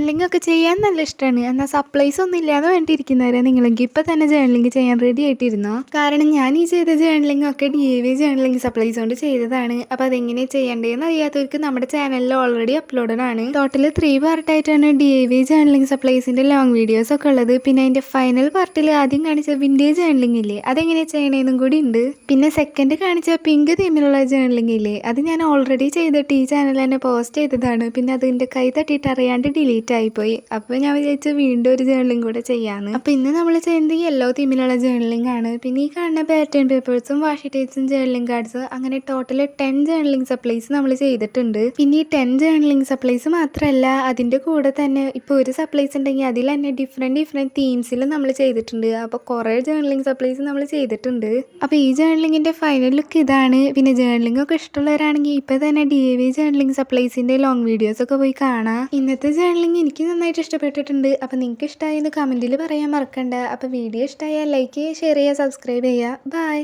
Journaling ഒക്കെ ചെയ്യാൻ നല്ല ഇഷ്ടമാണ്. എന്നാൽ സപ്ലൈസ് ഒന്നും ഇല്ലാതെ വേണ്ടിയിരിക്കുന്നവരെ നിങ്ങളെങ്കിൽ ഇപ്പം തന്നെ ജേർണലിംഗ് ചെയ്യാൻ റെഡി ആയിട്ടിരുന്നോ? കാരണം ഞാൻ ഈ ചെയ്ത ജേർണലിംഗ് ഒക്കെ DAV ജേർണലിംഗ് സപ്ലൈസ് കൊണ്ട് ചെയ്തതാണ്. അപ്പോൾ അതെങ്ങനെ ചെയ്യേണ്ടതെന്ന് അറിയാത്തവർക്ക് നമ്മുടെ ചാനലിൽ ഓൾറെഡി അപ്ലോഡഡ് ആണ്. ടോട്ടൽ 3 പാർട്ടായിട്ടാണ് DAV ജേർണലിംഗ് സപ്ലൈസിൻ്റെ ലോങ് വീഡിയോസ് ഒക്കെ ഉള്ളത്. പിന്നെ അതിൻ്റെ ഫൈനൽ പാർട്ടിൽ ആദ്യം കാണിച്ച വിൻറ്റേജ് ജേർണലിംഗ് ഇല്ലേ, അതെങ്ങനെ ചെയ്യണമെന്നും കൂടി ഉണ്ട്. പിന്നെ സെക്കൻഡ് കാണിച്ച പിങ്ക് തീമിലുള്ള ജേർണലിംഗ് ഇല്ലേ, അത് ഞാൻ ഓൾറെഡി ചെയ്തിട്ട് ഈ ചാനൽ തന്നെ പോസ്റ്റ് ചെയ്തതാണ്. പിന്നെ അതിൻ്റെ കൈ തട്ടിയിട്ട് അറിയാണ്ട് ഡിലീറ്റ് ആയിപ്പോയി. അപ്പോൾ ഞാൻ വിചാരിച്ചു വീണ്ടും ഒരു ജേർണലിംഗ് കൂടെ ചെയ്യാമെന്ന്. അപ്പോൾ ഇന്ന് നമ്മൾ ചെയ്യുന്നത് യെല്ലോ തീമിലുള്ള ജേർണലിംഗ് ആണ്. പിന്നെ ഈ കാണുന്ന പാറ്റേൺ പേപ്പേഴ്സും വാഷി ടേപ്സും ജേർണലിംഗ് കാർഡ്സ് അങ്ങനെ ടോട്ടൽ 10 ജേർണലിംഗ് സപ്ലൈസ് നമ്മൾ ചെയ്തിട്ടുണ്ട്. പിന്നെ ഈ 10 ജേർണലിംഗ് സപ്ലൈസ് മാത്രമല്ല, അതിൻ്റെ കൂടെ തന്നെ ഇപ്പോൾ ഒരു സപ്ലൈസ് ഉണ്ടെങ്കിൽ അതിൽ തന്നെ ഡിഫറെൻറ്റ് തീംസിൽ നമ്മൾ ചെയ്തിട്ടുണ്ട്. അപ്പോൾ കുറേ ജേർണലിംഗ് സപ്ലൈസ് നമ്മൾ ചെയ്തിട്ടുണ്ട്. അപ്പോൾ ഈ ജേർണലിംഗിൻ്റെ ഫൈനൽ ലുക്ക് ഇതാണ്. പിന്നെ ജേർണലിംഗ് ഒക്കെ ഇഷ്ടമുള്ളവരാണെങ്കിൽ ഇപ്പോൾ തന്നെ DAV ജേർണലിംഗ് സപ്ലൈസിൻ്റെ ലോങ് വീഡിയോസ് ഒക്കെ പോയി കാണാം. ഇന്നത്തെ ജേർണലിംഗ് എനിക്ക് നന്നായിട്ട് ഇഷ്ടപ്പെട്ടിട്ടുണ്ട്. അപ്പോൾ നിങ്ങൾക്ക് ഇഷ്ടമായെന്ന് കമൻറ്റിൽ പറയാൻ മറക്കണ്ട. അപ്പോൾ വീഡിയോ ഇഷ്ടമായാൽ ലൈക്ക് ചെയ്യുക, ഷെയർ ചെയ്യുക, സബ്സ്ക്രൈബ് ചെയ്യുക. ബൈ.